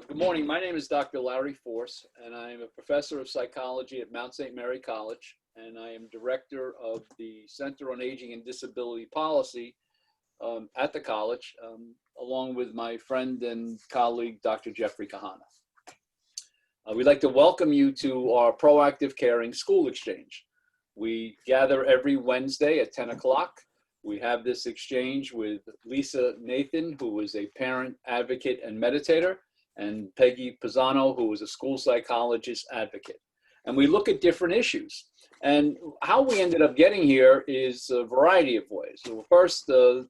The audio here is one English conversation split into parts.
Good morning. My name is Dr. Larry Force, and I am a professor of psychology at Mount St. Mary College, and I am director of the Center on Aging and Disability Policy at the college, along with my friend and colleague, Dr. Jeffrey Kahana. We'd like to welcome you to our Proactive Caring School Exchange. We gather every Wednesday at 10 o'clock. We have this exchange with Lisa Nathan, who is a parent advocate and meditator, and Peggy Pisano, who is a school psychologist advocate. And we look at different issues. And how we ended up getting here is a variety of ways. So first, the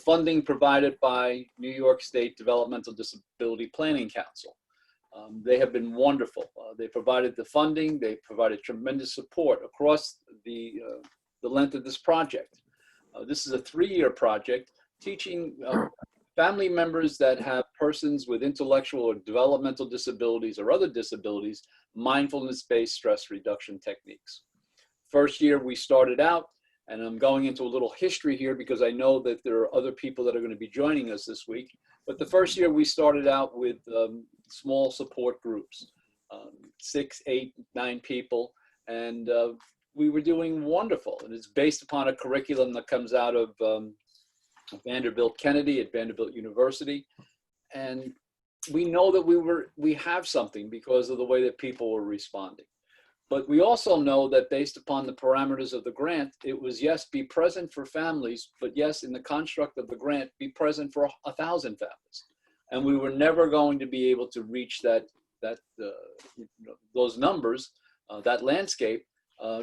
funding provided by New York State Developmental Disability Planning Council. They have been wonderful. They provided the funding. They provided tremendous support across the length of this project. This is a 3-year project teaching family members that have persons with intellectual or developmental disabilities or other disabilities, mindfulness-based stress reduction techniques. First year we started out, and I'm going into a little history here because I know that there are other people that are going to be joining us this week. But the first year we started out with small support groups, 6, 8, 9 people, and we were doing wonderful. And it's based upon a curriculum that comes out of Vanderbilt Kennedy at Vanderbilt University. And we know that we have something because of the way that people were responding. But we also know that based upon the parameters of the grant, it was, yes, be present for families, but yes, in the construct of the grant, be present for 1,000 families. And we were never going to be able to reach those numbers, that landscape,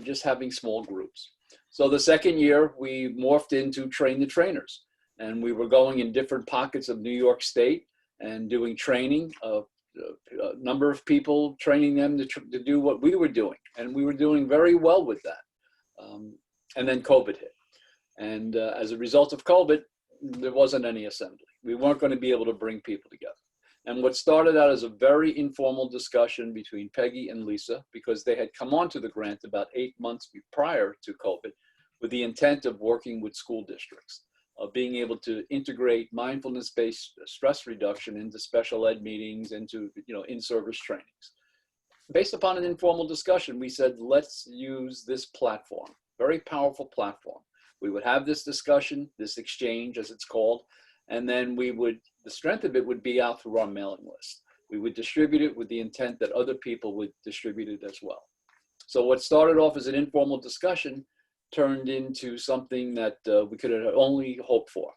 just having small groups. So the second year, we morphed into train the trainers. And we were going in different pockets of New York State and doing training, a number of people, training them to do what we were doing. And we were doing very well with that. And then COVID hit. And as a result of COVID, there wasn't any assembly. We weren't going to be able to bring people together. And what started out as a very informal discussion between Peggy and Lisa, because they had come onto the grant about 8 months prior to COVID, with the intent of working with school districts, of being able to integrate mindfulness-based stress reduction into special ed meetings, into in-service trainings. Based upon an informal discussion, we said, let's use this platform, very powerful platform. We would have this discussion, this exchange as it's called, and then the strength of it would be out through our mailing list. We would distribute it with the intent that other people would distribute it as well. So what started off as an informal discussion turned into something that we could have only hoped for.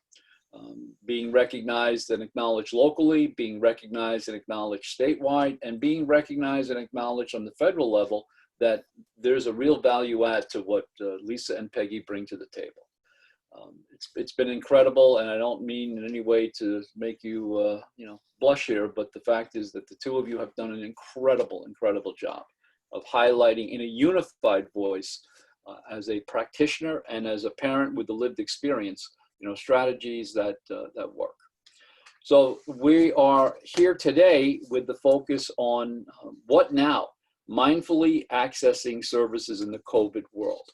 Being recognized and acknowledged locally, being recognized and acknowledged statewide, and being recognized and acknowledged on the federal level that there's a real value add to what Lisa and Peggy bring to the table. It's been incredible, and I don't mean in any way to make you blush here, but the fact is that the two of you have done an incredible job of highlighting in a unified voice as a practitioner and as a parent with the lived experience, strategies that work. So we are here today with the focus on what now? Mindfully accessing services in the COVID world.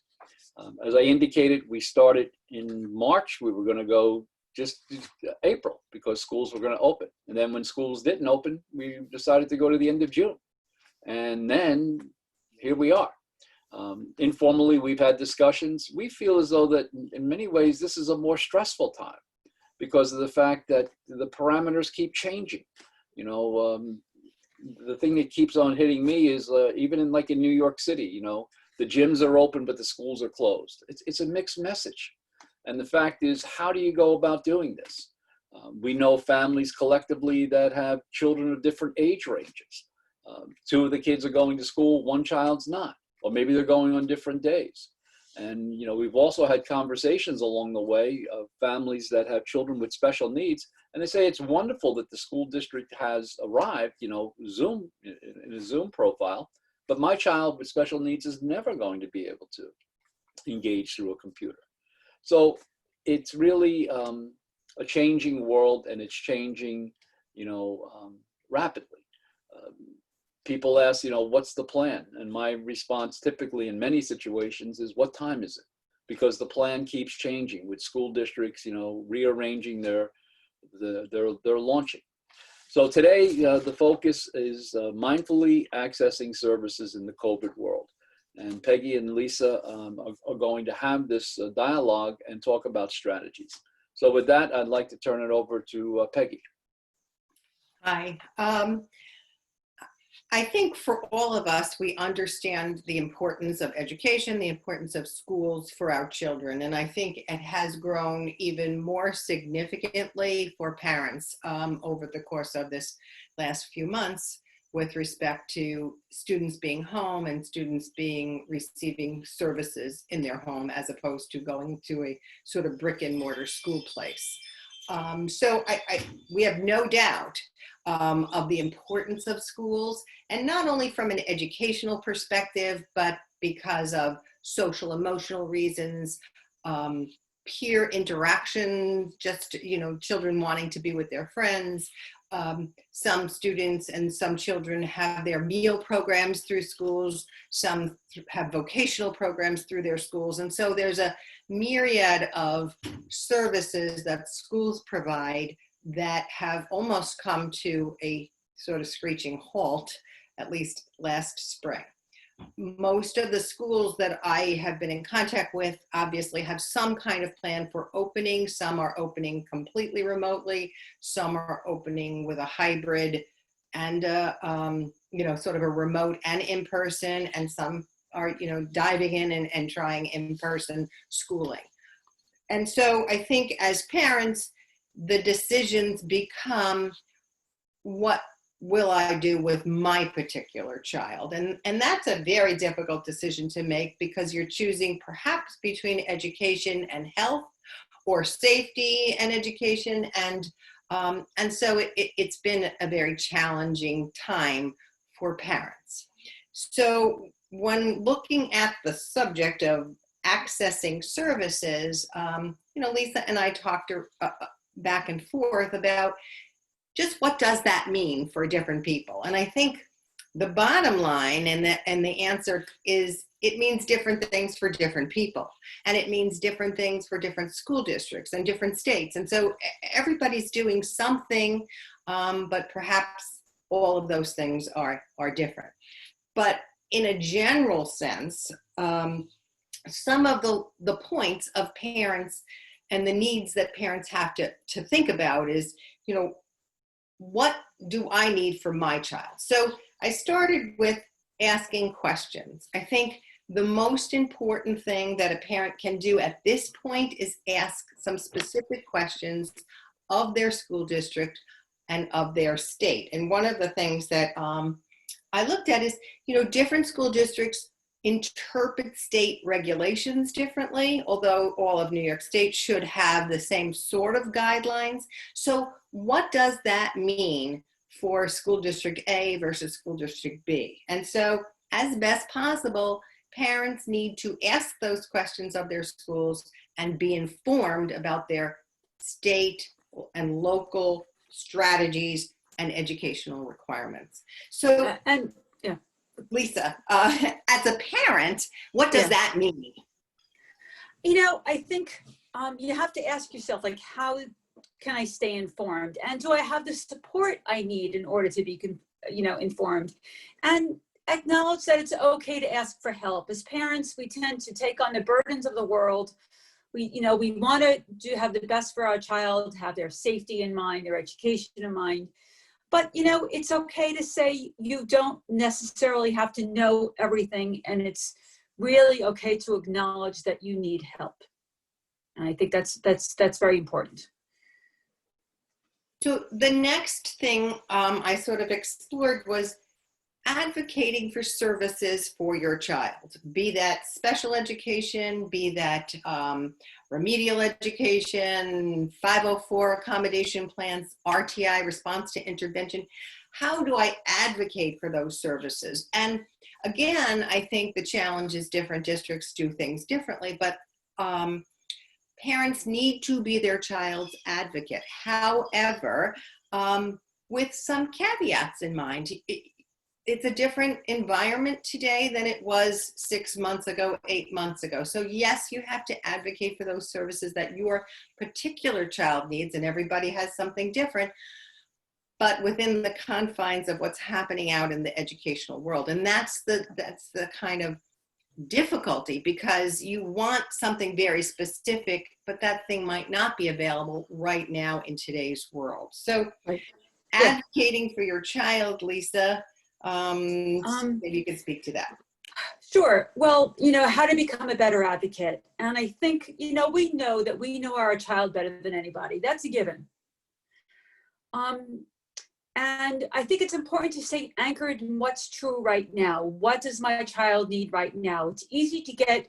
As I indicated, we started in March. We were going to go just April because schools were going to open. And then when schools didn't open, we decided to go to the end of June. And then here we are. Informally, we've had discussions. We feel as though that in many ways, this is a more stressful time because of the fact that the parameters keep changing. The thing that keeps on hitting me is even in New York City, the gyms are open, but the schools are closed. It's a mixed message. And the fact is, how do you go about doing this? We know families collectively that have children of different age ranges. 2 of the kids are going to school, 1 child's not. Or maybe they're going on different days. And, we've also had conversations along the way of families that have children with special needs. And they say it's wonderful that the school district has arrived, Zoom, in a Zoom profile, but my child with special needs is never going to be able to engage through a computer. So it's really a changing world, and it's changing, rapidly. People ask, what's the plan? And my response typically in many situations is, what time is it? Because the plan keeps changing with school districts, rearranging their launching. So today, the focus is mindfully accessing services in the COVID world. And Peggy and Lisa are going to have this dialogue and talk about strategies. So with that, I'd like to turn it over to Peggy. Hi. I think for all of us, we understand the importance of education, the importance of schools for our children. And I think it has grown even more significantly for parents over the course of this last few months with respect to students being home and students receiving services in their home as opposed to going to a sort of brick and mortar school place. So we have no doubt of the importance of schools, and not only from an educational perspective, but because of social emotional reasons, peer interaction, just, children wanting to be with their friends. Some students and some children have their meal programs through schools. Some have vocational programs through their schools. And so there's a myriad of services that schools provide that have almost come to a sort of screeching halt, at least last spring. Most of the schools that I have been in contact with obviously have some kind of plan for opening. Some are opening completely remotely. Some are opening with a hybrid and, sort of a remote and in-person. And some are, diving in and trying in-person schooling. And so I think as parents, the decisions become, what will I do with my particular child? And that's a very difficult decision to make, because you're choosing perhaps between education and health, or safety and education. And so it's been a very challenging time for parents. So when looking at the subject of accessing services, Lisa and I talked back and forth about just what does that mean for different people. And I think the bottom line and the answer is, it means different things for different people. And it means different things for different school districts and different states. And so everybody's doing something, but perhaps all of those things are different. But in a general sense, some of the points of parents and the needs that parents have to think about is, what do I need for my child? So I started with asking questions. I think the most important thing that a parent can do at this point is ask some specific questions of their school district and of their state. And one of the things that I looked at is, different school districts interpret state regulations differently, although all of New York State should have the same sort of guidelines. So what does that mean for school district A versus school district B? And so as best possible, parents need to ask those questions of their schools and be informed about their state and local strategies and educational requirements. So, Lisa, as a parent, what does that mean? I think you have to ask yourself, how can I stay informed? And do I have the support I need in order to be, informed? And acknowledge that it's okay to ask for help. As parents, we tend to take on the burdens of the world. We want to have the best for our child, have their safety in mind, their education in mind. But, it's okay to say you don't necessarily have to know everything, and it's really okay to acknowledge that you need help. And I think that's very important. So the next thing I sort of explored was advocating for services for your child, be that special education, be that remedial education, 504 accommodation plans, RTI, response to intervention. How do I advocate for those services? And again, I think the challenge is different districts do things differently, but parents need to be their child's advocate. However, with some caveats in mind. It's a different environment today than it was 6 months ago, 8 months ago. So yes, you have to advocate for those services that your particular child needs, and everybody has something different. but within the confines of what's happening out in the educational world. And that's the kind of difficulty, because you want something very specific, but that thing might not be available right now in today's world. So advocating for your child, Lisa, maybe you could speak to that. Sure. Well, how to become a better advocate. And I think, we know that we know our child better than anybody. That's a given. And I think it's important to stay anchored in what's true right now. What does my child need right now? It's easy to get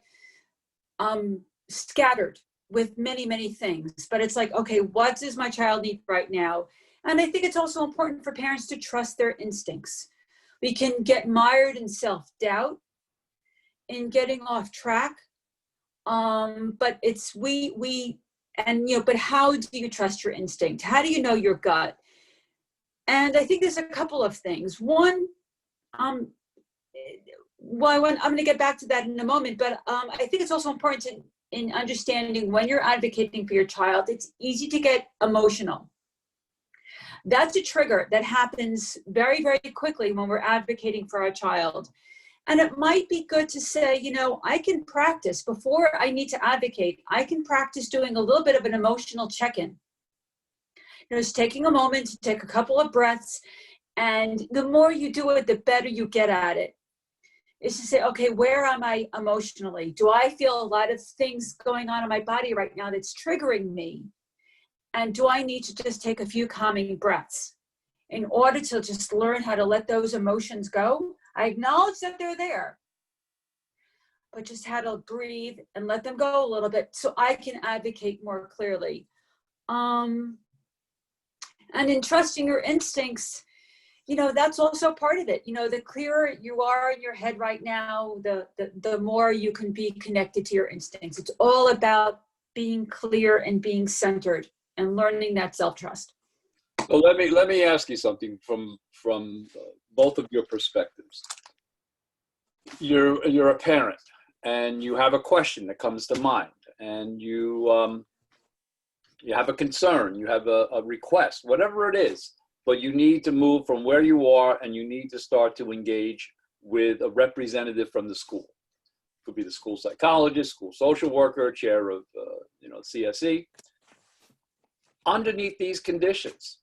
scattered with many, many things, but it's like, okay, what does my child need right now? And I think it's also important for parents to trust their instincts. We can get mired in self-doubt, in getting off track, but it's but how do you trust your instinct? How do you know your gut? And I think there's a couple of things. One, I'm going to get back to that in a moment, but I think it's also important in understanding when you're advocating for your child, it's easy to get emotional. That's a trigger that happens very, very quickly when we're advocating for our child. And it might be good to say, I can practice before I need to advocate. I can practice doing a little bit of an emotional check-in. Just taking a moment to take a couple of breaths. And the more you do it, the better you get at it. Is to say, okay, where am I emotionally? Do I feel a lot of things going on in my body right now that's triggering me? And do I need to just take a few calming breaths in order to just learn how to let those emotions go? I acknowledge that they're there, but just how to breathe and let them go a little bit so I can advocate more clearly. And in trusting your instincts, that's also part of it. The clearer you are in your head right now, the more you can be connected to your instincts. It's all about being clear and being centered and learning that self-trust. So let me ask you something from both of your perspectives. You're a parent and you have a question that comes to mind, and you have a concern, you have a request, whatever it is, but you need to move from where you are and you need to start to engage with a representative from the school. It could be the school psychologist, school social worker, chair of CSE. Underneath these conditions,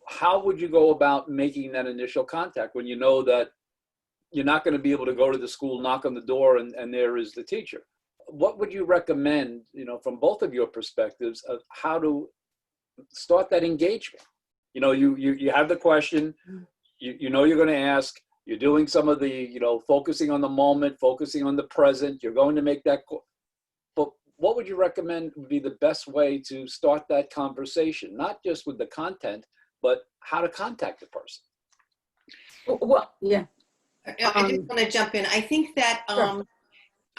how would you go about making that initial contact when you know that you're not going to be able to go to the school, knock on the door, and there is the teacher? What would you recommend, from both of your perspectives, of how to start that engagement? You have the question, you're going to ask, you're doing some of the, focusing on the moment, focusing on the present, you're going to make that, but what would you recommend would be the best way to start that conversation? Not just with the content, but how to contact the person. Well, yeah. I just want to jump in. I think that Sure.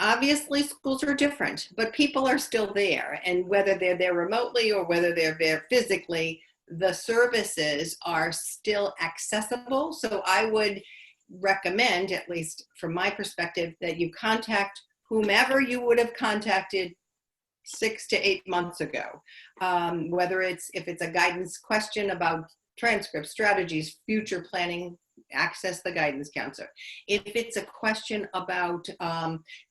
Obviously schools are different, but people are still there. And whether they're there remotely or whether they're there physically, the services are still accessible. So I would recommend, at least from my perspective, that you contact whomever you would have contacted 6 to 8 months ago. Whether if it's a guidance question about transcripts, strategies, future planning, access the guidance counselor. If it's a question about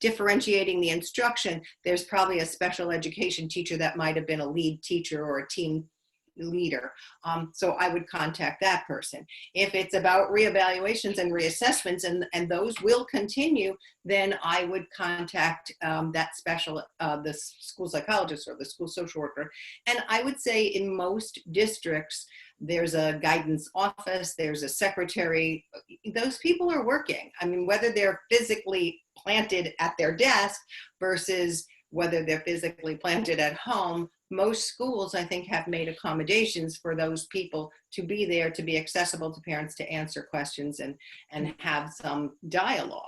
differentiating the instruction, there's probably a special education teacher that might have been a lead teacher or a team leader. So I would contact that person. If it's about reevaluations and reassessments, and those will continue, then I would contact that special, the school psychologist or the school social worker. And I would say in most districts, there's a guidance office, there's a secretary. Those people are working. I mean, whether they're physically planted at their desk versus whether they're physically planted at home, most schools, I think, have made accommodations for those people to be there, to be accessible to parents, to answer questions and have some dialogue.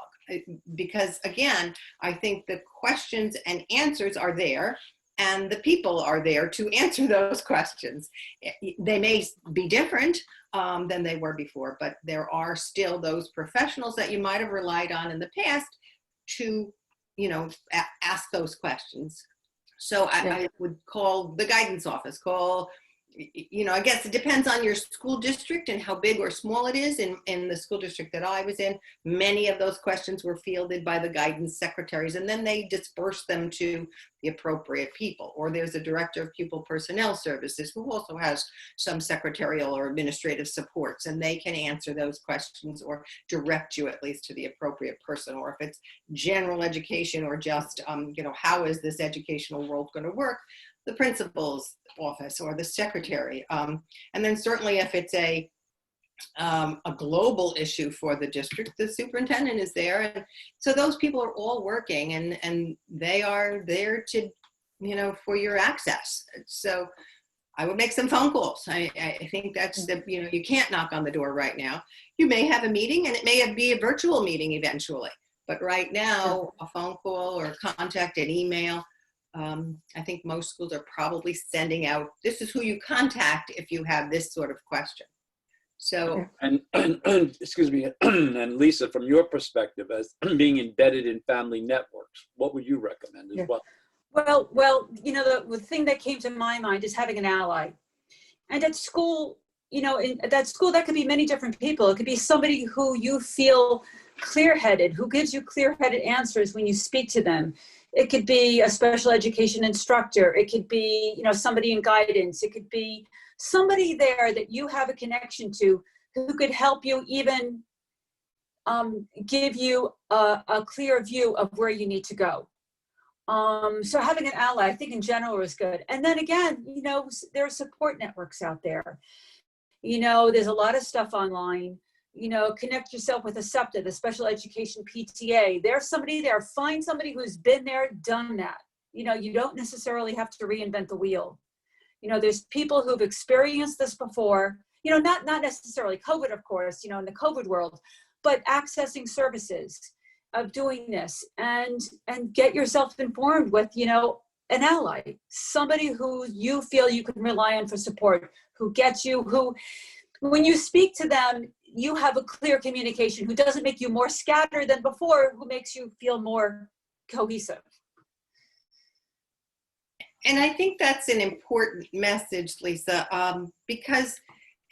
Because again, I think the questions and answers are there, and the people are there to answer those questions. They may be different than they were before, but there are still those professionals that you might have relied on in the past to, ask those questions. So I would call the guidance office, call you know, I guess it depends on your school district and how big or small it is. In the school district that I was in, many of those questions were fielded by the guidance secretaries, and then they disperse them to the appropriate people. Or there's a director of pupil personnel services who also has some secretarial or administrative supports, and they can answer those questions or direct you at least to the appropriate person. Or if it's general education or just, you know, how is this educational world going to work, the principal's office or the secretary. And then certainly if it's a global issue for the district, the superintendent is there. And so those people are all working, and they are there to, you know, for your access. So I would make some phone calls. I think that's the, you know, you can't knock on the door right now. You may have a meeting, and it may be a virtual meeting eventually. But right now, a phone call or contact, an email, I think most schools are probably sending out, this is who you contact if you have this sort of question. So, and excuse me, and Lisa, from your perspective as being embedded in family networks, what would you recommend as well? Well, you know, the thing that came to my mind is having an ally. And at school, you know, at that school, that could be many different people. It could be somebody who you feel clear-headed, who gives you clear-headed answers when you speak to them. It could be a special education instructor. It could be, you know, somebody in guidance. It could be somebody there that you have a connection to who could help you even give you a clear view of where you need to go. So having an ally, I think in general is good. And then again, you know, there are support networks out there. You know, there's a lot of stuff online. You know, connect yourself with a SEPTA, the Special Education PTA. There's somebody there. Find somebody who's been there, done that. You know, you don't necessarily have to reinvent the wheel. You know, there's people who've experienced this before. You know, not necessarily COVID, of course, you know, in the COVID world, but accessing services of doing this, and get yourself informed with, you know, an ally, somebody who you feel you can rely on for support, who gets you, who, when you speak to them, you have a clear communication, who doesn't make you more scattered than before, who makes you feel more cohesive. and I think that's an important message, Lisa, because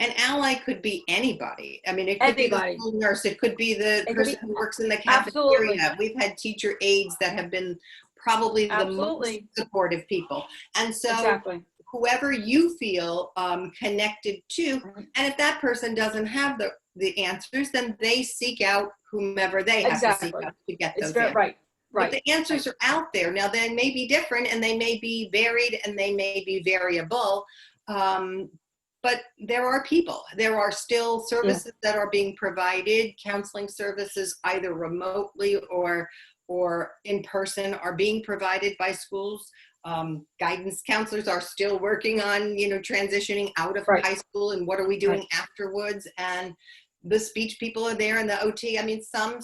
an ally could be anybody. I mean, it could be the school nurse, it could be the person who works in the cafeteria. Absolutely. We've had teacher aides that have been probably the most supportive people. And so whoever you feel connected to, and if that person doesn't have the answers, then they seek out whomever they have to seek out to get those answers. Right. But the answers are out there. Now, they may be different, and they may be varied, and they may be variable. But there are people. There are still services that are being provided. Counseling services, either remotely or in person, are being provided by schools. Guidance counselors are still working on, you know, transitioning out of high school and what are we doing afterwards. And the speech people are there, and the OT. I mean, some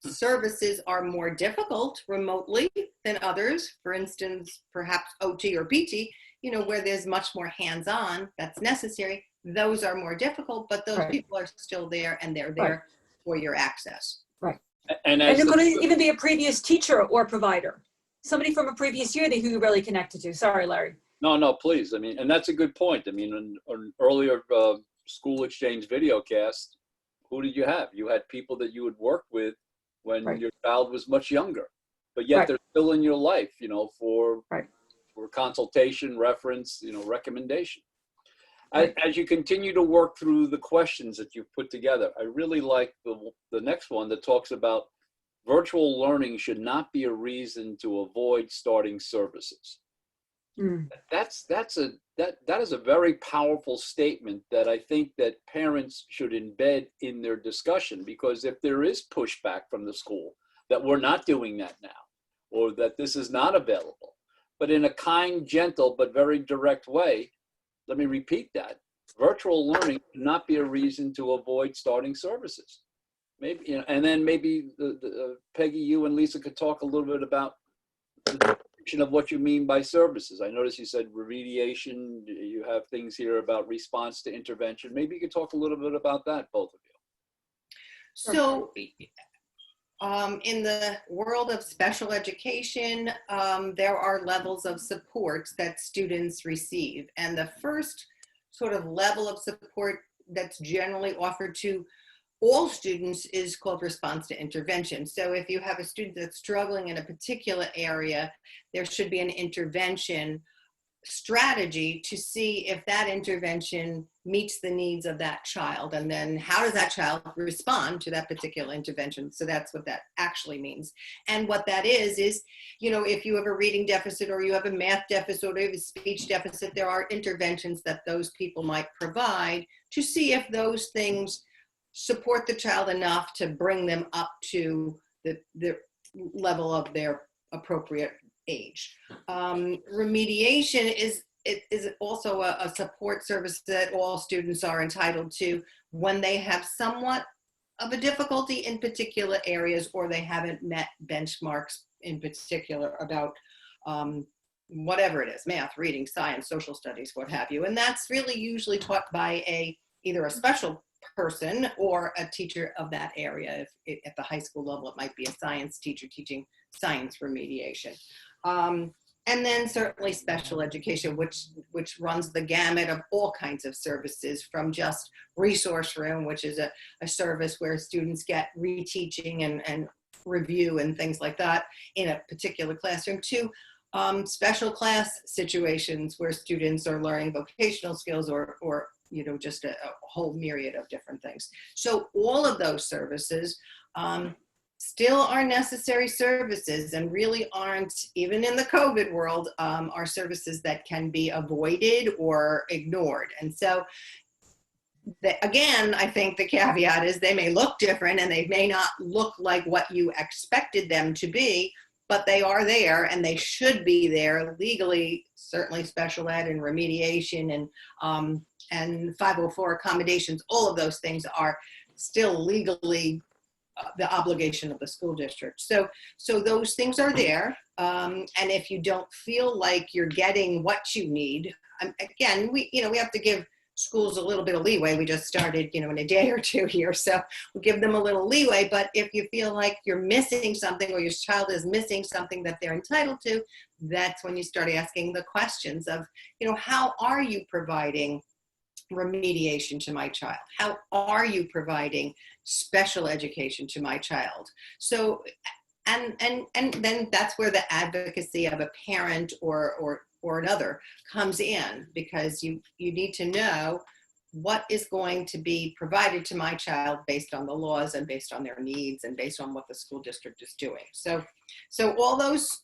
services are more difficult remotely than others. For instance, perhaps OT or PT, you know, where there's much more hands-on that's necessary. Those are more difficult, but those people are still there, and they're there for your access. And it could even be a previous teacher or provider, somebody from a previous year who you really connected to. Sorry, Larry. No, please. I mean, and that's a good point. I mean, on earlier school exchange video cast, who did you have? You had people that you would work with when your child was much younger, but yet they're still in your life, you know, for consultation, reference, you know, recommendation. As you continue to work through the questions that you've put together, I really like the next one that talks about virtual learning should not be a reason to avoid starting services. That is a very powerful statement that I think that parents should embed in their discussion, because if there is pushback from the school that we're not doing that now, or that this is not available, but in a kind, gentle, but very direct way, let me repeat that. Virtual learning should not be a reason to avoid starting services. Maybe, you know, and then maybe Peggy, you and Lisa could talk a little bit about the definition of what you mean by services. I noticed you said remediation. You have things here about response to intervention. Maybe you could talk a little bit about that, both of you. So, in the world of special education, there are levels of supports that students receive. And the first sort of level of support that's generally offered to all students is called response to intervention. So if you have a student that's struggling in a particular area, there should be an intervention strategy to see if that intervention meets the needs of that child, and then how does that child respond to that particular intervention. So that's what that actually means. And what that is, you know, if you have a reading deficit or you have a math deficit or you have a speech deficit, there are interventions that those people might provide to see if those things support the child enough to bring them up to the level of their appropriate age. Remediation is also a support service that all students are entitled to when they have somewhat of a difficulty in particular areas, or they haven't met benchmarks in particular about whatever it is, math, reading, science, social studies, what have you. And that's really usually taught by either a special person or a teacher of that area. If at the high school level, it might be a science teacher teaching science remediation. And then certainly special education, which runs the gamut of all kinds of services, from just resource room, which is a service where students get reteaching and review and things like that in a particular classroom, to special class situations where students are learning vocational skills or you know, just a whole myriad of different things. So all of those services still are necessary services, and really aren't, even in the COVID world, are services that can be avoided or ignored. And so again, I think the caveat is they may look different and they may not look like what you expected them to be, but they are there and they should be there legally. Certainly special ed and remediation and 504 accommodations, all of those things are still legally the obligation of the school district. So those things are there. And if you don't feel like you're getting what you need, again, we have to give schools a little bit of leeway. We just started, in a day or two here, so we'll give them a little leeway. But if you feel like you're missing something, or your child is missing something that they're entitled to, that's when you start asking the questions of, how are you providing remediation to my child? How are you providing special education to my child? So, and then that's where the advocacy of a parent or another comes in, because you need to know what is going to be provided to my child based on the laws and based on their needs and based on what the school district is doing. So all those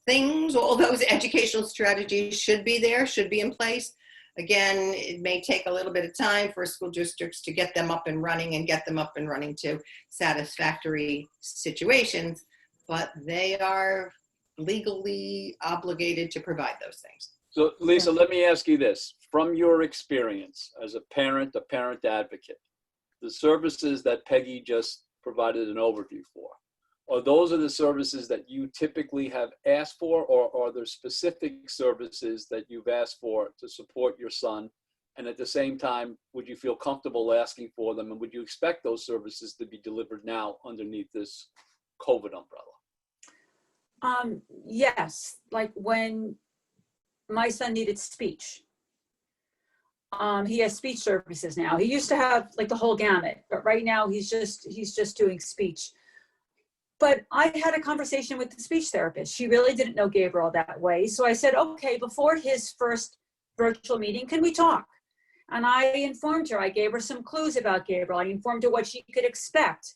things, all those educational strategies should be there, should be in place. Again, it may take a little bit of time for school districts to get them up and running to satisfactory situations, but they are legally obligated to provide those things. So Lisa, let me ask you this. From your experience as a parent advocate, the services that Peggy just provided an overview for, are those the services that you typically have asked for, or are there specific services that you've asked for to support your son? And at the same time, would you feel comfortable asking for them, and would you expect those services to be delivered now underneath this COVID umbrella? Yes, like when my son needed speech. He has speech services now. He used to have like the whole gamut, but right now he's just doing speech. But I had a conversation with the speech therapist. She really didn't know Gabriel that way. So I said, okay, before his first virtual meeting, can we talk? And I informed her. I gave her some clues about Gabriel. I informed her what she could expect.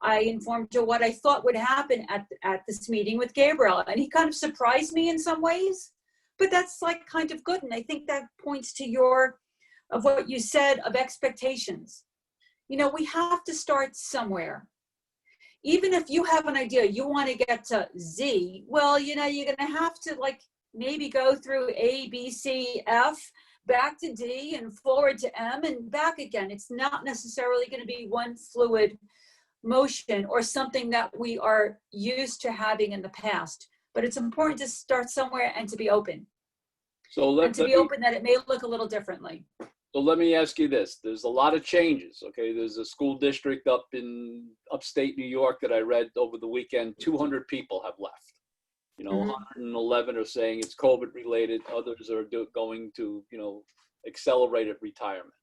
I informed her what I thought would happen at this meeting with Gabriel. And he kind of surprised me in some ways, but that's like kind of good. And I think that points to what you said of expectations. We have to start somewhere. Even if you have an idea, you want to get to Z, well, you're going to have to maybe go through A, B, C, F, back to D and forward to M and back again. It's not necessarily going to be one fluid motion or something that we are used to having in the past, but it's important to start somewhere and to be open. Open that it may look a little differently. So let me ask you this. There's a lot of changes, okay? There's a school district up in upstate New York that I read over the weekend, 200 people have left. 111 are saying it's COVID related. Others are going to, accelerated retirement.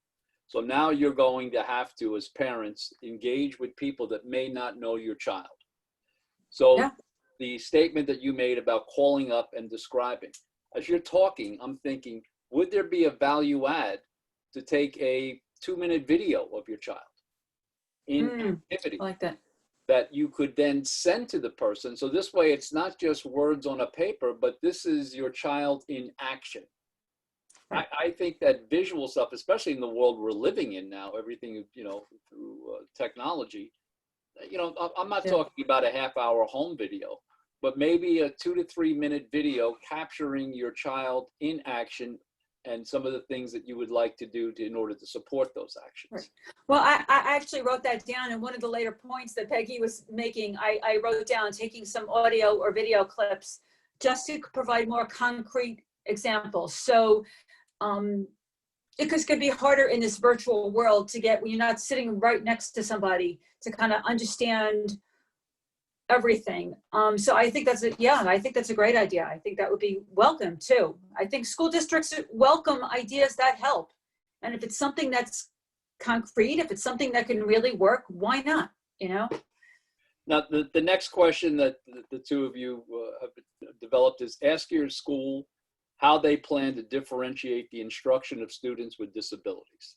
So now you're going to have to, as parents, engage with people that may not know your child. So Yeah. the statement that you made about calling up and describing, as you're talking, I'm thinking, would there be a value add to take a 2-minute video of your child in activity I like that. that you could then send to the person? So this way, it's not just words on a paper, but this is your child in action. Right. I think that visual stuff, especially in the world we're living in now, everything, through technology, I'm not talking about a half-hour home video, but maybe a 2 to 3 minute video capturing your child in action and some of the things that you would like to do in order to support those actions. Right. Well, I actually wrote that down, and one of the later points that Peggy was making, I wrote down taking some audio or video clips just to provide more concrete examples. So because it could be harder in this virtual world to get, when you're not sitting right next to somebody, to kind of understand everything. So I think that's I think that's a great idea. I think that would be welcome too. I think school districts welcome ideas that help. And if it's something that's concrete, if it's something that can really work, why not, Now, the next question that the two of you have developed is ask your school how they plan to differentiate the instruction of students with disabilities.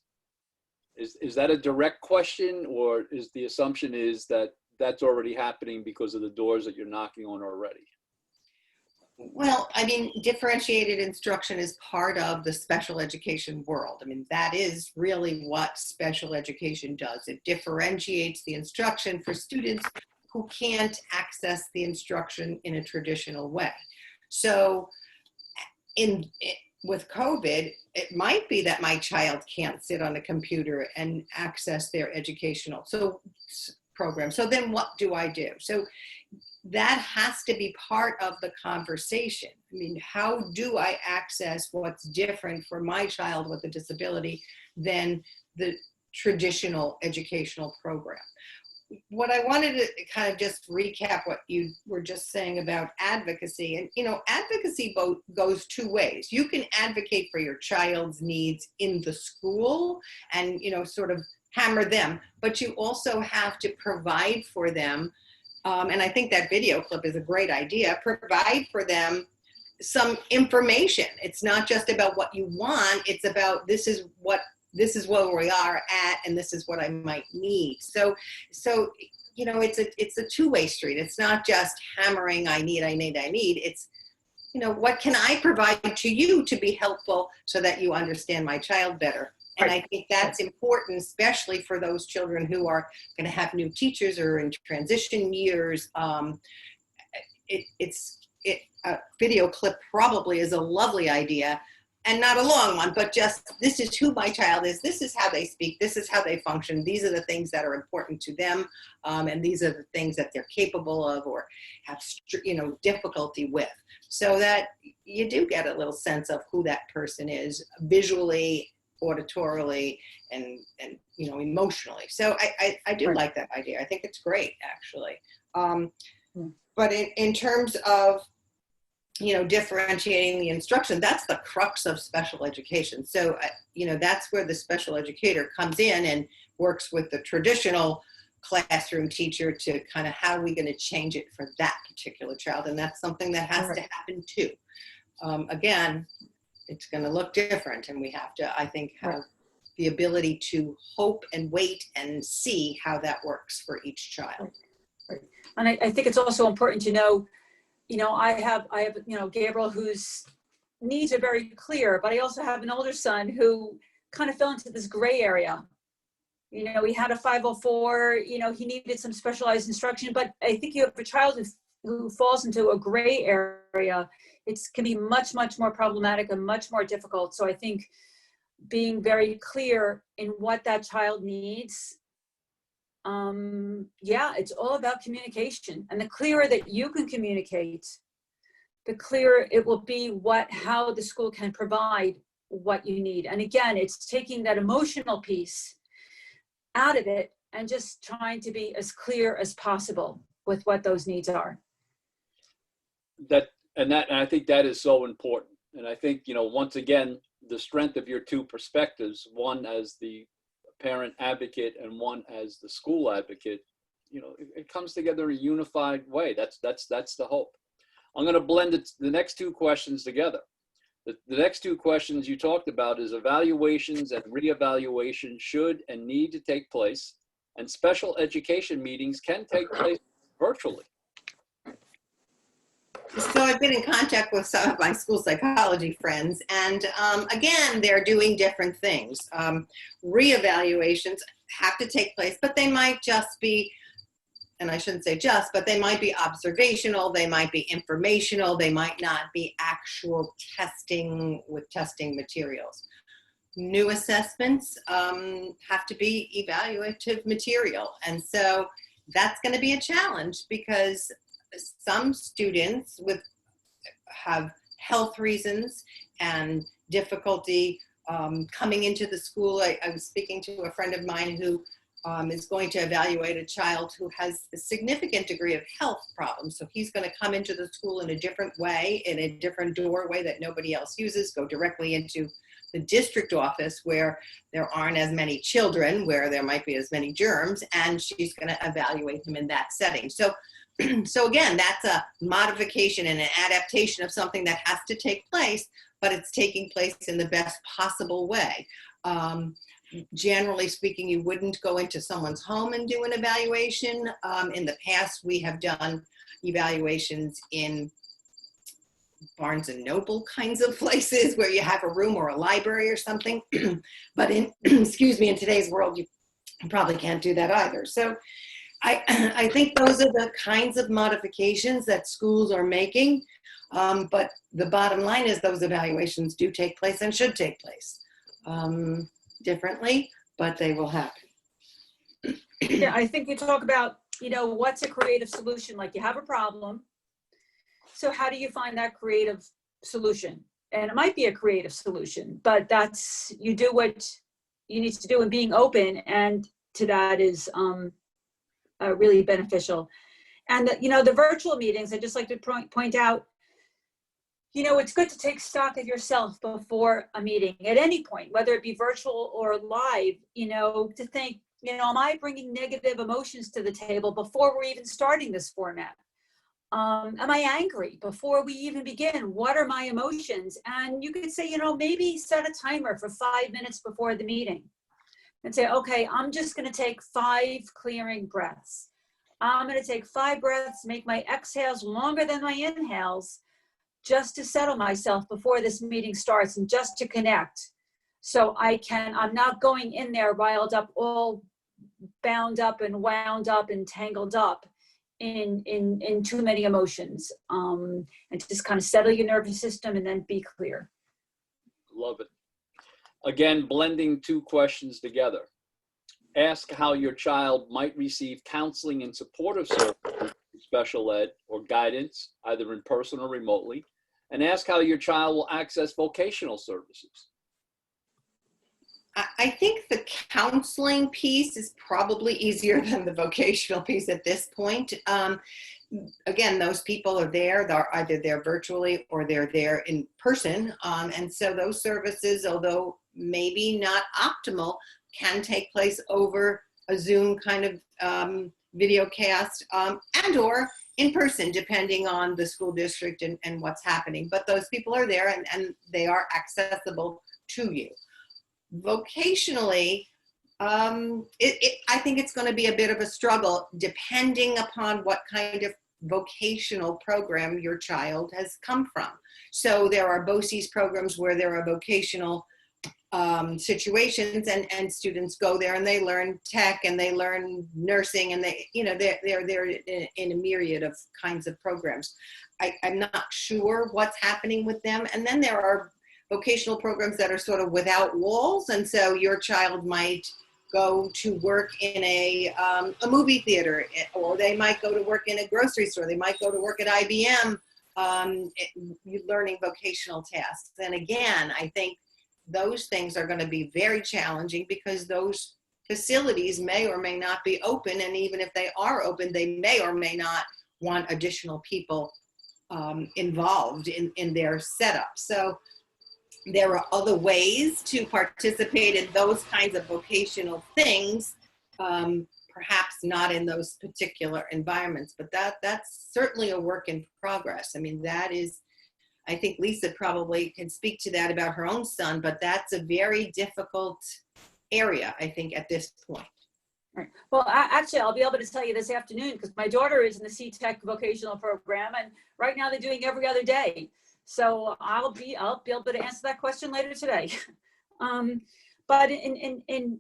Is that a direct question, or is the assumption is that that's already happening because of the doors that you're knocking on already? Well, I mean, differentiated instruction is part of the special education world. I mean, that is really what special education does. It differentiates the instruction for students who can't access the instruction in a traditional way. So with COVID, it might be that my child can't sit on a computer and access their educational program. So then what do I do? So that has to be part of the conversation. I mean, how do I access what's different for my child with a disability than the traditional educational program? What I wanted to kind of just recap what you were just saying about advocacy. And, advocacy goes two ways. You can advocate for your child's needs in the school and, sort of hammer them, but you also have to provide for them. And I think that video clip is a great idea. Provide for them some information. It's not just about what you want. It's about this is where we are at, and this is what I might need. So it's a two-way street. It's not just hammering, I need. It's, what can I provide to you to be helpful so that you understand my child better? And I think that's important, especially for those children who are going to have new teachers or in transition years. A video clip probably is a lovely idea, and not a long one, but just, this is who my child is. This is how they speak. This is how they function. These are the things that are important to them. And these are the things that they're capable of or have, difficulty with. So that you do get a little sense of who that person is visually, auditorily, and emotionally. So I do like that idea. I think it's great, actually. But in terms of, differentiating the instruction, that's the crux of special education. So, that's where the special educator comes in and works with the traditional classroom teacher to kind of how are we going to change it for that particular child. And that's something that has to happen too. Again, it's going to look different, and we have to, I think, have the ability to hope and wait and see how that works for each child. Right. And I think it's also important to know, I have Gabriel, whose needs are very clear, but I also have an older son who kind of fell into this gray area. He had a 504, he needed some specialized instruction, but I think you have a child who falls into a gray area. It can be much, much more problematic and much more difficult. So I think being very clear in what that child needs, it's all about communication. And the clearer that you can communicate, the clearer it will be how the school can provide what you need. And again, it's taking that emotional piece out of it and just trying to be as clear as possible with what those needs are. And I think that is so important. And I think, once again, the strength of your two perspectives, one as the parent advocate and one as the school advocate, you know, it comes together in a unified way. That's the hope. I'm going to blend the next two questions together. The next two questions you talked about is evaluations and reevaluation should and need to take place, and special education meetings can take place virtually. So I've been in contact with some of my school psychology friends, and again, they're doing different things. Reevaluations have to take place, but they might just be, and I shouldn't say just, but they might be observational, they might be informational, they might not be actual testing with testing materials. New assessments have to be evaluative material, and so that's going to be a challenge because some students have health reasons and difficulty coming into the school. I was speaking to a friend of mine who is going to evaluate a child who has a significant degree of health problems. So he's going to come into the school in a different way, in a different doorway that nobody else uses, go directly into the district office where there aren't as many children, where there might be as many germs, and she's going to evaluate him in that setting. So again, that's a modification and an adaptation of something that has to take place, but it's taking place in the best possible way. Generally speaking, you wouldn't go into someone's home and do an evaluation. In the past, we have done evaluations in Barnes and Noble kinds of places where you have a room or a library or something. But in, excuse me, in today's world, you probably can't do that either. So I think those are the kinds of modifications that schools are making. But the bottom line is those evaluations do take place and should take place differently, but they will happen. Yeah, I think you talk about, you know, what's a creative solution? Like you have a problem. So how do you find that creative solution? And it might be a creative solution, but that's, you do what you need to do, and being open and to that is really beneficial. And you know, the virtual meetings, I just like to point out, you know, it's good to take stock of yourself before a meeting at any point, whether it be virtual or live, you know, to think, you know, am I bringing negative emotions to the table before we're even starting this format? Am I angry before we even begin? What are my emotions? And you could say, you know, maybe set a timer for 5 minutes before the meeting and say, okay, I'm just going to take 5 clearing breaths. I'm going to take 5 breaths, make my exhales longer than my inhales, just to settle myself before this meeting starts and just to connect. So I'm not going in there riled up, all bound up and wound up and tangled up in too many emotions, and just kind of settle your nervous system and then be clear. Love it. Again, blending two questions together. Ask how your child might receive counseling and supportive services, special ed, or guidance, either in person or remotely. And ask how your child will access vocational services. I think the counseling piece is probably easier than the vocational piece at this point. Again, those people are there. They're either there virtually or they're there in person. And so those services, although maybe not optimal, can take place over a Zoom kind of video cast and or in person, depending on the school district and what's happening. But those people are there and they are accessible to you. Vocationally, I think it's going to be a bit of a struggle depending upon what kind of vocational program your child has come from. So there are BOCES programs where there are vocational situations and students go there and they learn tech and they learn nursing and they, you know, they're in a myriad of kinds of programs. I'm not sure what's happening with them. And then there are vocational programs that are sort of without walls. And so your child might go to work in a movie theater, or they might go to work in a grocery store. They might go to work at IBM, learning vocational tasks. And again, I think those things are going to be very challenging because those facilities may or may not be open. And even if they are open, they may or may not want additional people involved in their setup. So there are other ways to participate in those kinds of vocational things, perhaps not in those particular environments, but that's certainly a work in progress. I mean, that is, I think Lisa probably can speak to that about her own son, but that's a very difficult area, I think, at this point. Right. Well, actually, I'll be able to tell you this afternoon because my daughter is in the C-Tech vocational program, and right now they're doing every other day. So I'll be able to answer that question later today. But in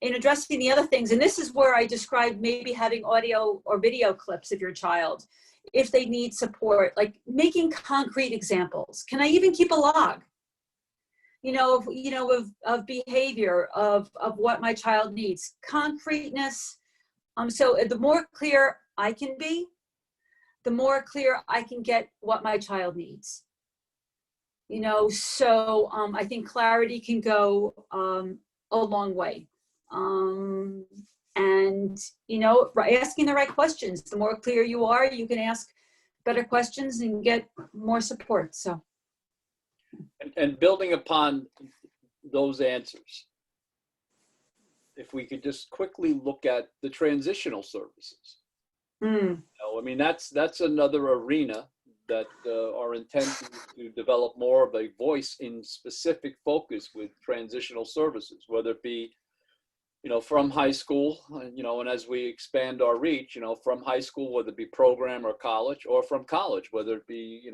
addressing the other things, and this is where I described maybe having audio or video clips of your child, if they need support, like making concrete examples. Can I even keep a log? Of behavior, of what my child needs, concreteness. So the more clear I can be, the more clear I can get what my child needs. So I think clarity can go a long way. And, asking the right questions, the more clear you are, you can ask better questions and get more support, so. And building upon those answers, if we could just quickly look at the transitional services. That's another arena that are intended to develop more of a voice in specific focus with transitional services, whether it be, from high school, and as we expand our reach, from high school, whether it be program or college, or from college, whether it be,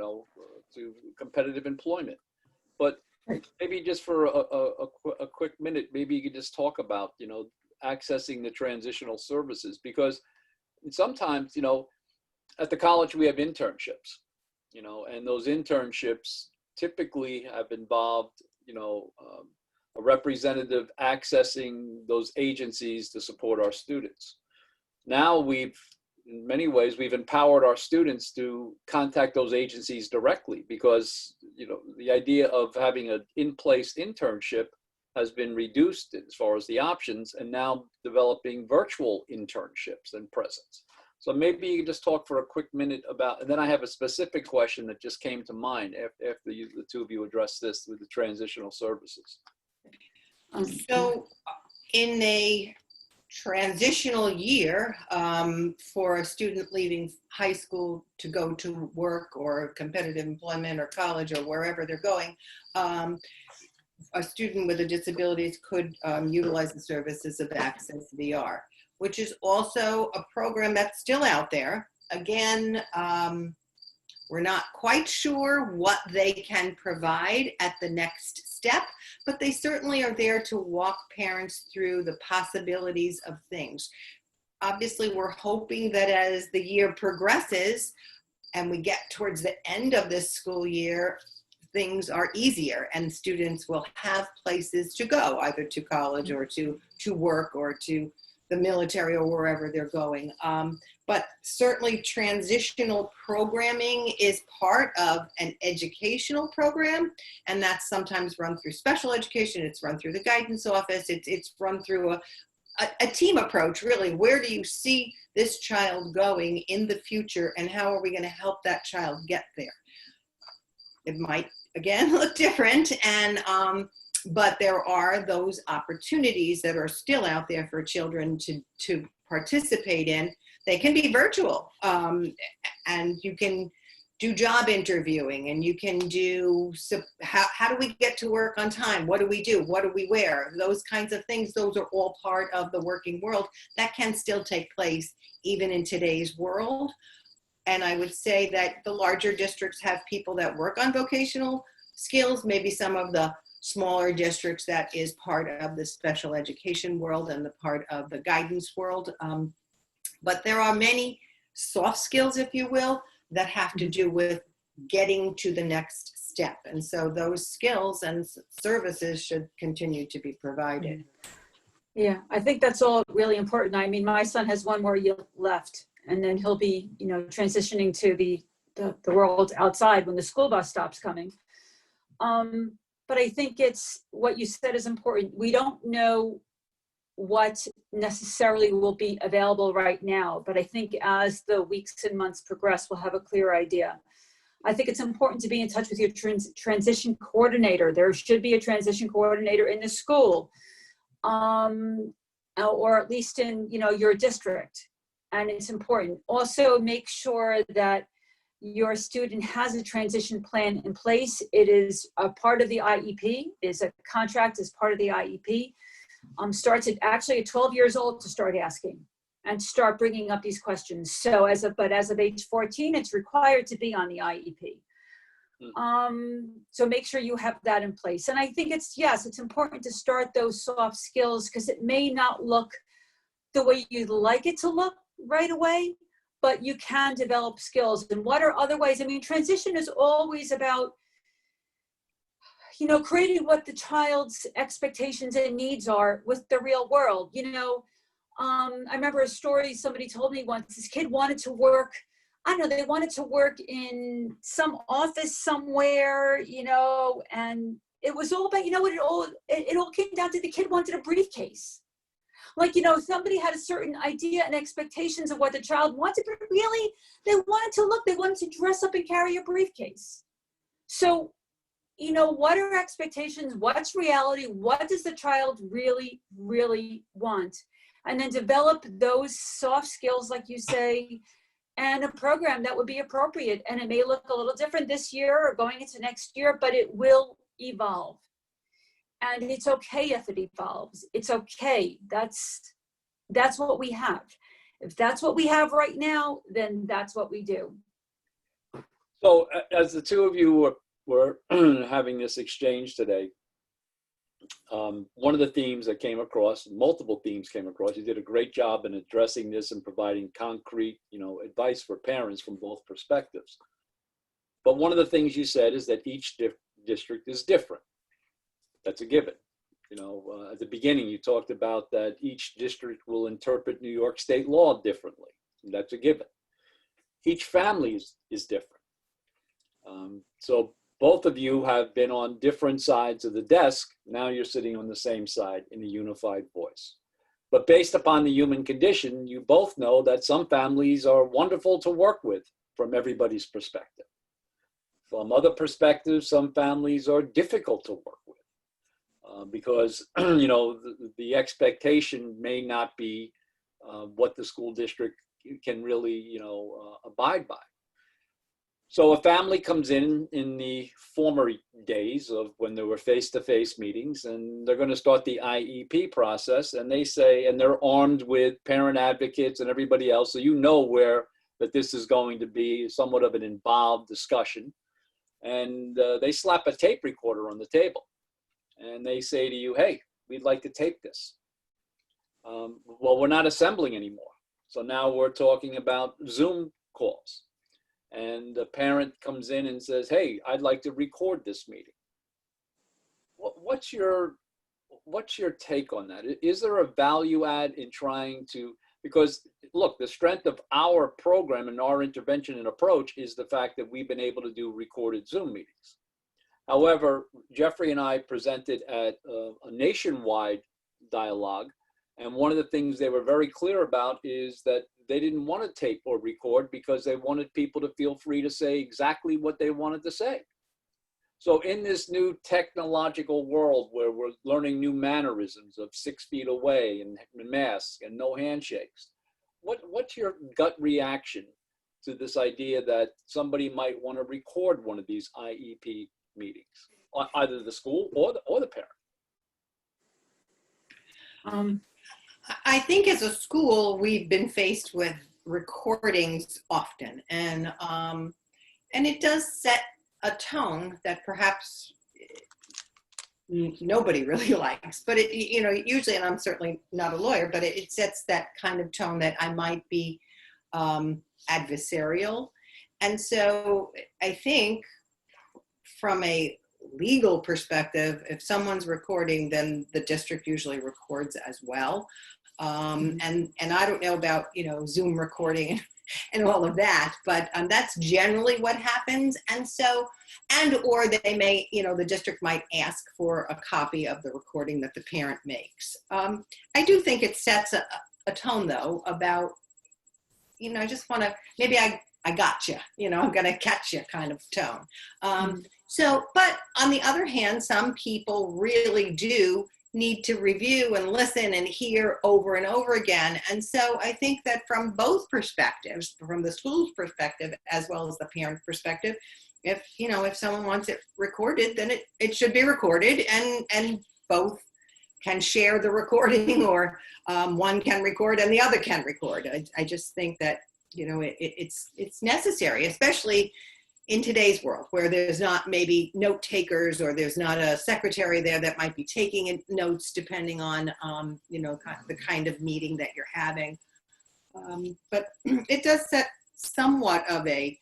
to competitive employment. But maybe just for a quick minute, maybe you could just talk about, accessing the transitional services, because sometimes, at the college we have internships, and those internships typically have involved, a representative accessing those agencies to support our students. Now in many ways, we've empowered our students to contact those agencies directly because, the idea of having an in-place internship has been reduced as far as the options, and now developing virtual internships and presence. So maybe you can just talk for a quick minute about, and then I have a specific question that just came to mind after the two of you addressed this with the transitional services. So in a transitional year for a student leaving high school to go to work or competitive employment or college or wherever they're going, a student with a disability could utilize the services of Access VR, which is also a program that's still out there. Again, we're not quite sure what they can provide at the next step, but they certainly are there to walk parents through the possibilities of things. Obviously, we're hoping that as the year progresses and we get towards the end of this school year, things are easier and students will have places to go, either to college or to work or to the military or wherever they're going. But certainly transitional programming is part of an educational program, and that's sometimes run through special education, it's run through the guidance office, it's run through a team approach, really. Where do you see this child going in the future, and how are we going to help that child get there? It might, again, look different, and but there are those opportunities that are still out there for children to participate in. They can be virtual, and you can do job interviewing, and you can do, how do we get to work on time? What do we do? What do we wear? Those kinds of things, those are all part of the working world that can still take place even in today's world. And I would say that the larger districts have people that work on vocational skills, maybe some of the smaller districts that is part of the special education world and the part of the guidance world. But there are many soft skills, if you will, that have to do with getting to the next step. And so those skills and services should continue to be provided. Yeah, I think that's all really important. I mean, my son has one more year left, and then he'll be, transitioning to the world outside when the school bus stops coming. But I think it's what you said is important. We don't know what necessarily will be available right now, but I think as the weeks and months progress, we'll have a clear idea. I think it's important to be in touch with your transition coordinator. There should be a transition coordinator in the school, or at least in, your district. And it's important. Also, make sure that your student has a transition plan in place. It is a part of the IEP, is a contract as part of the IEP. Starts at 12 years old to start asking and start bringing up these questions. So as of age 14, it's required to be on the IEP. So make sure you have that in place. And I think it's important to start those soft skills, because it may not look the way you'd like it to look right away, but you can develop skills. And what are other ways? I mean, transition is always about, creating what the child's expectations and needs are with the real world. I remember a story somebody told me once. This kid wanted to work, they wanted to work in some office somewhere, and it was all about, it all came down to the kid wanted a briefcase. Somebody had a certain idea and expectations of what the child wanted, but really they wanted to dress up and carry a briefcase. So, what are expectations? What's reality? What does the child really, really want? And then develop those soft skills, like you say, and a program that would be appropriate. And it may look a little different this year or going into next year, but it will evolve. And it's okay if it evolves. It's okay. That's what we have. If that's what we have right now, then that's what we do. So as the two of you were having this exchange today, one of the themes that came across, multiple themes came across, you did a great job in addressing this and providing concrete, advice for parents from both perspectives. But one of the things you said is that each district is different. That's a given. At the beginning, you talked about that each district will interpret New York state law differently. That's a given. Each family is different. So both of you have been on different sides of the desk. Now you're sitting on the same side in a unified voice. But based upon the human condition, you both know that some families are wonderful to work with from everybody's perspective. From other perspectives, some families are difficult to work with because, the expectation may not be what the school district can really, abide by. So a family comes in the former days of when there were face-to-face meetings, and they're going to start the IEP process, and they say, and they're armed with parent advocates and everybody else, so that this is going to be somewhat of an involved discussion. And they slap a tape recorder on the table, and they say to you, hey, we'd like to tape this. Well, we're not assembling anymore. So now we're talking about Zoom calls. And the parent comes in and says, hey, I'd like to record this meeting. What's your take on that? Is there a value add in trying to, because look, the strength of our program and our intervention and approach is the fact that we've been able to do recorded Zoom meetings. However, Jeffrey and I presented at a nationwide dialogue, and one of the things they were very clear about is that they didn't want to tape or record because they wanted people to feel free to say exactly what they wanted to say. So in this new technological world where we're learning new mannerisms of 6 feet away and masks and no handshakes, what's your gut reaction to this idea that somebody might want to record one of these IEP meetings, either the school or the parent? I think as a school, we've been faced with recordings often, and it does set a tone that perhaps nobody really likes. But it, usually, and I'm certainly not a lawyer, but it sets that kind of tone that I might be adversarial, and so I think from a legal perspective, if someone's recording, then the district usually records as well. And I don't know about, Zoom recording and all of that, but that's generally what happens. And so, or they may, the district might ask for a copy of the recording that the parent makes. I do think it sets a tone though about, I just want to, maybe I I gotcha, I'm going to catch you kind of tone. So, but on the other hand, some people really do need to review and listen and hear over and over again. And so I think that from both perspectives, from the school's perspective as well as the parent perspective, if someone wants it recorded, then it should be recorded, and both can share the recording, or one can record and the other can record. I just think that, it's necessary, especially in today's world where there's not maybe note takers, or there's not a secretary there that might be taking notes depending on, the kind of meeting that you're having. But it does set somewhat of a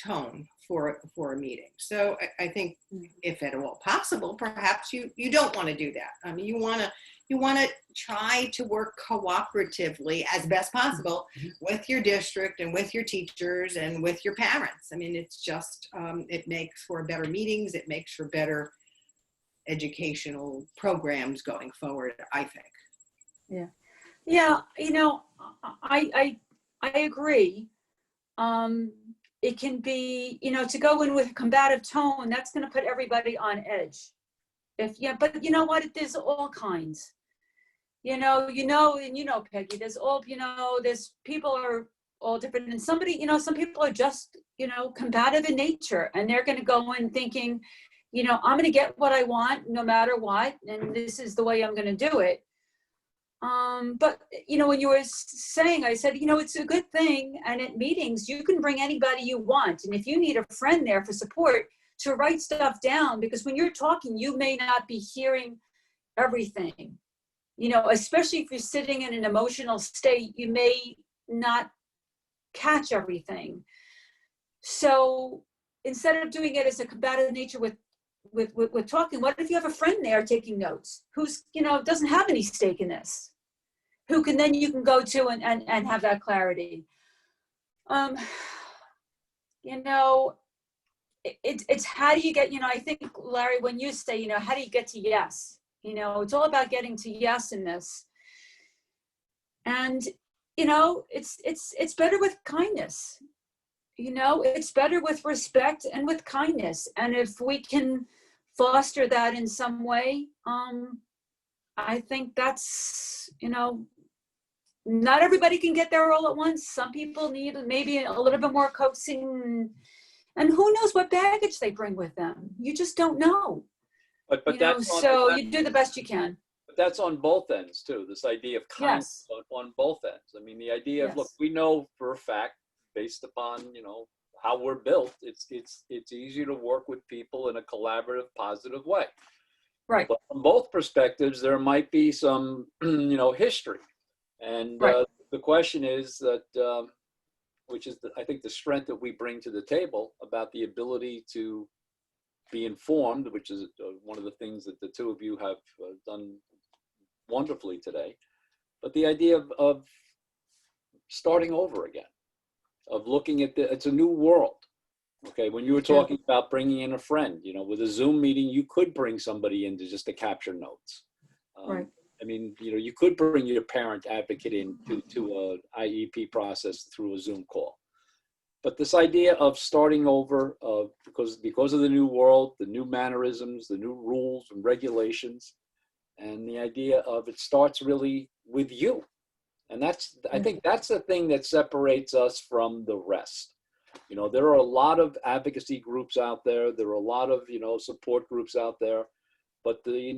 tone for a meeting. So I think if at all possible, perhaps you don't want to do that. I mean, you want to try to work cooperatively as best possible with your district and with your teachers and with your parents. I mean, it's just, it makes for better meetings. It makes for better educational programs going forward, I think. Yeah. Yeah. I agree. It can be, to go in with a combative tone, that's going to put everybody on edge. But you know what? There's all kinds. And Peggy, there's all, there's people are all different. And some people are just, combative in nature, and they're going to go in thinking, I'm going to get what I want no matter what, and this is the way I'm going to do it. But, when you were saying, I said, it's a good thing. And at meetings, you can bring anybody you want. And if you need a friend there for support, to write stuff down, because when you're talking, you may not be hearing everything, especially if you're sitting in an emotional state, you may not catch everything. So instead of doing it as a combative nature with talking, what if you have a friend there taking notes who's, doesn't have any stake in this, who can then you can go to and have that clarity. It's how do you get, I think, Larry, when you say, how do you get to yes? It's all about getting to yes in this. And, it's better with kindness. It's better with respect and with kindness. And if we can foster that in some way, I think that's, not everybody can get there all at once. Some people need maybe a little bit more coaxing, and who knows what baggage they bring with them. You just don't know. But you do the best you can. But that's on both ends too. This idea of kindness on both ends. I mean, the idea of, look, we know for a fact, based upon, how we're built, it's easier to work with people in a collaborative, positive way. Right. But from both perspectives, there might be some, history. And the question is that, which is, I think, the strength that we bring to the table about the ability to be informed, which is one of the things that the two of you have done wonderfully today. But the idea of starting over again, of looking at it's a new world. Okay, when you were talking about bringing in a friend, with a Zoom meeting, you could bring somebody in to capture notes. Right. I mean, you could bring your parent advocate in to a IEP process through a Zoom call. But this idea of starting over, because of the new world, the new mannerisms, the new rules and regulations, and the idea of it starts really with you. And I think that's the thing that separates us from the rest. There are a lot of advocacy groups out there. There are a lot of, support groups out there. But the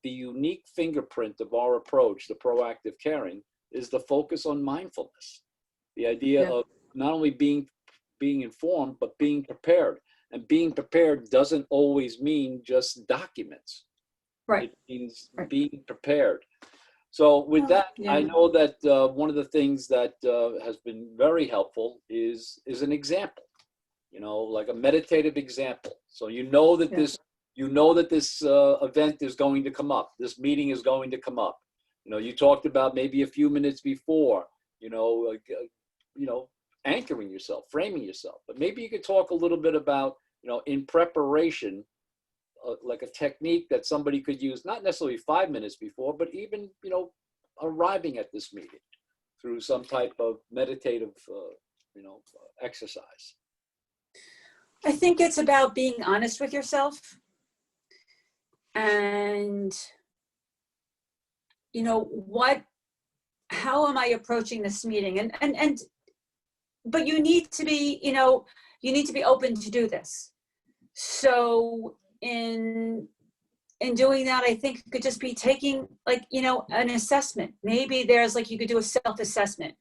unique fingerprint of our approach, the proactive caring, is the focus on mindfulness. The idea of not only being informed, but being prepared. And being prepared doesn't always mean just documents. Right. It means being prepared. So with that, I know that one of the things that has been very helpful is an example, like a meditative example. So that this event is going to come up. This meeting is going to come up. You talked about maybe a few minutes before, anchoring yourself, framing yourself. But maybe you could talk a little bit about, in preparation, like a technique that somebody could use, not necessarily 5 minutes before, but even, arriving at this meeting through some type of meditative, exercise? I think it's about being honest with yourself and, how am I approaching this meeting? But you need to be, you need to be open to do this. So in doing that, I think it could just be taking an assessment. Maybe there's you could do a self-assessment.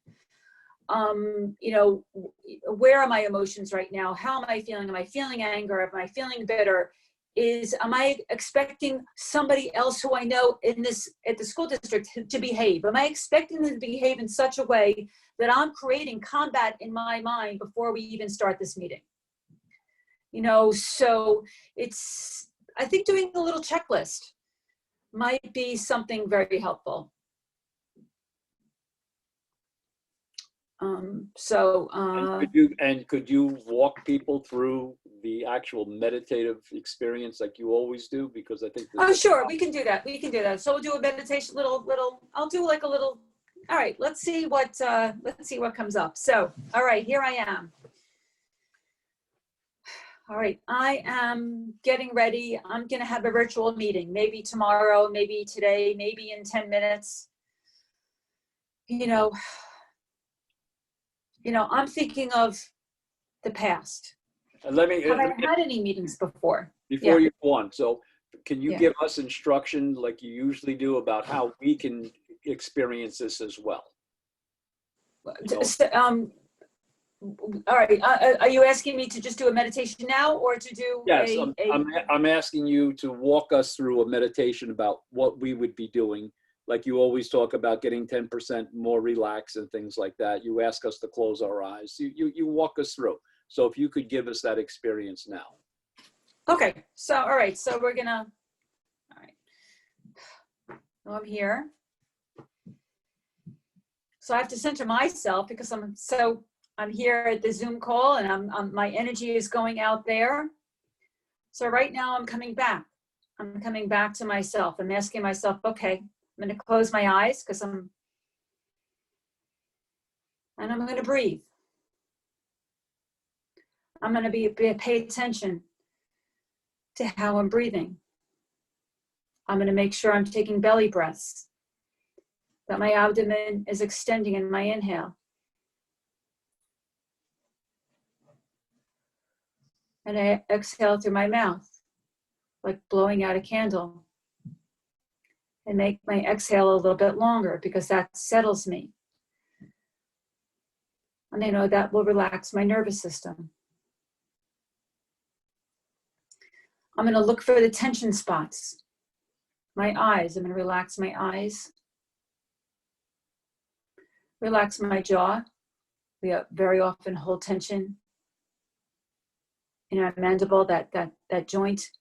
Where are my emotions right now? How am I feeling? Am I feeling anger? Am I feeling bitter? Am I expecting somebody else who I know at the school district to behave? Am I expecting them to behave in such a way that I'm creating combat in my mind before we even start this meeting? So I think doing a little checklist might be something very helpful. Could you walk people through the actual meditative experience like you always do? Because I think sure, we can do that. So we'll do a meditation, I'll do a little. All right, let's see what comes up. So, all right, here I am. All right, I am getting ready. I'm going to have a virtual meeting, maybe tomorrow, maybe today, maybe in 10 minutes. I'm thinking of the past. And have I had any meetings before? Before you go on, so can you give us instruction like you usually do about how we can experience this as well? All right. Are you asking me to just do a meditation now or to do I'm asking you to walk us through a meditation about what we would be doing. Like you always talk about getting 10% more relaxed and things like that. You ask us to close our eyes. You walk us through. So if you could give us that experience now. Okay. So, all right. So we're going to, all right. So I'm here. So I have to center myself because I'm here at the Zoom call and my energy is going out there. So right now I'm coming back. I'm coming back to myself. I'm asking myself, okay, I'm going to close my eyes because I'm going to breathe. I'm going to pay attention to how I'm breathing. I'm going to make sure I'm taking belly breaths, that my abdomen is extending in my inhale. And I exhale through my mouth, like blowing out a candle. And make my exhale a little bit longer because that settles me. And I know that will relax my nervous system. I'm going to look for the tension spots. My eyes, I'm going to relax my eyes. Relax my jaw. We very often hold tension in our mandible, that joint.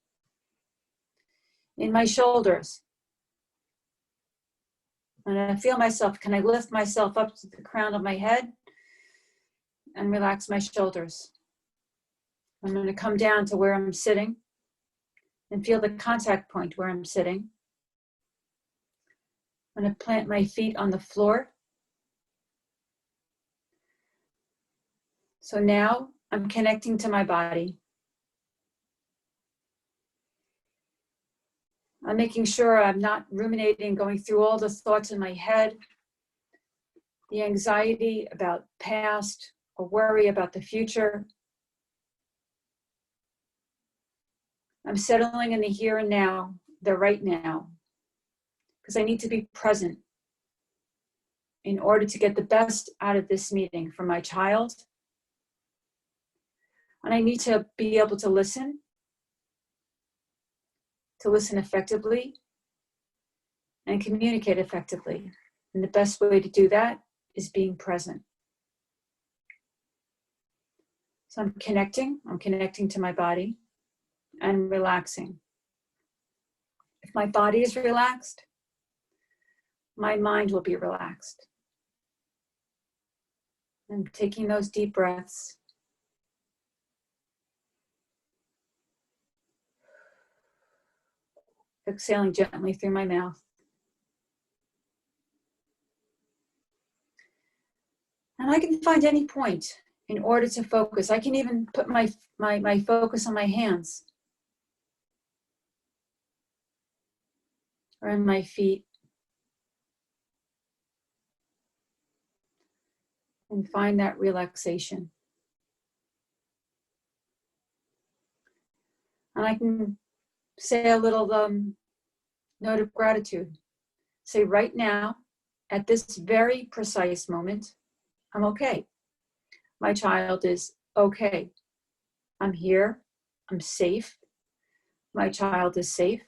In my shoulders. And I feel myself, can I lift myself up to the crown of my head and relax my shoulders? I'm going to come down to where I'm sitting and feel the contact point where I'm sitting. I'm going to plant my feet on the floor. So now I'm connecting to my body. I'm making sure I'm not ruminating, going through all the thoughts in my head, the anxiety about past or worry about the future. I'm settling in the here and now, the right now, because I need to be present in order to get the best out of this meeting for my child. And I need to be able to listen effectively and communicate effectively. And the best way to do that is being present. So I'm connecting to my body and relaxing. If my body is relaxed, my mind will be relaxed. I'm taking those deep breaths. Exhaling gently through my mouth. And I can find any point in order to focus. I can even put my focus on my hands or on my feet and find that relaxation. And I can say a little note of gratitude. Say, right now, at this very precise moment, I'm okay. My child is okay. I'm here. I'm safe. My child is safe.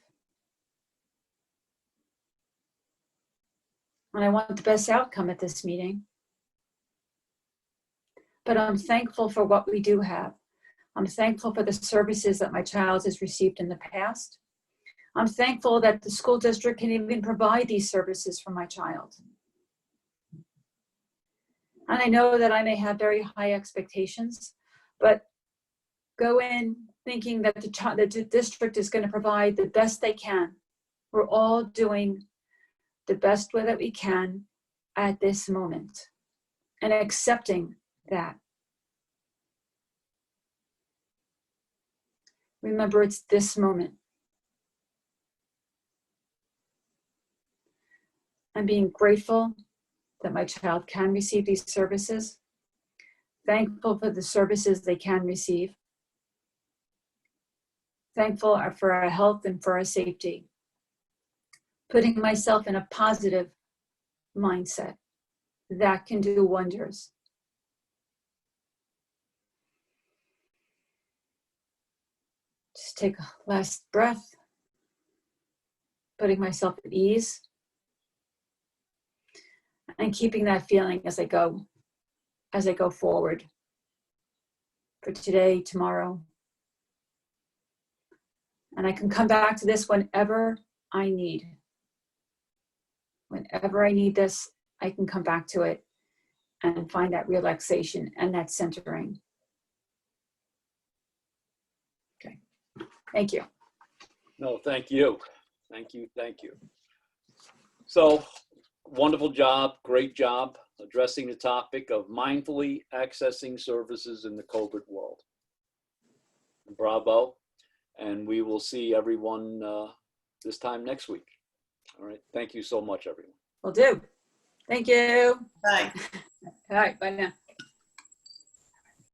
And I want the best outcome at this meeting. But I'm thankful for what we do have. I'm thankful for the services that my child has received in the past. I'm thankful that the school district can even provide these services for my child. And I know that I may have very high expectations, but go in thinking that the district is going to provide the best they can. We're all doing the best way that we can at this moment and accepting that. Remember, it's this moment. I'm being grateful that my child can receive these services, thankful for the services they can receive, thankful for our health and for our safety, putting myself in a positive mindset. That can do wonders. Just take a last breath, putting myself at ease, and keeping that feeling as I go forward for today, tomorrow. And I can come back to this whenever I need. Whenever I need this, I can come back to it and find that relaxation and that centering. Okay, thank you. No, thank you. Thank you, thank you. So, wonderful job, great job addressing the topic of mindfully accessing services in the COVID world. Bravo. And we will see everyone this time next week. All right. Thank you so much, everyone. Will do. Thank you. Bye. All right, bye now.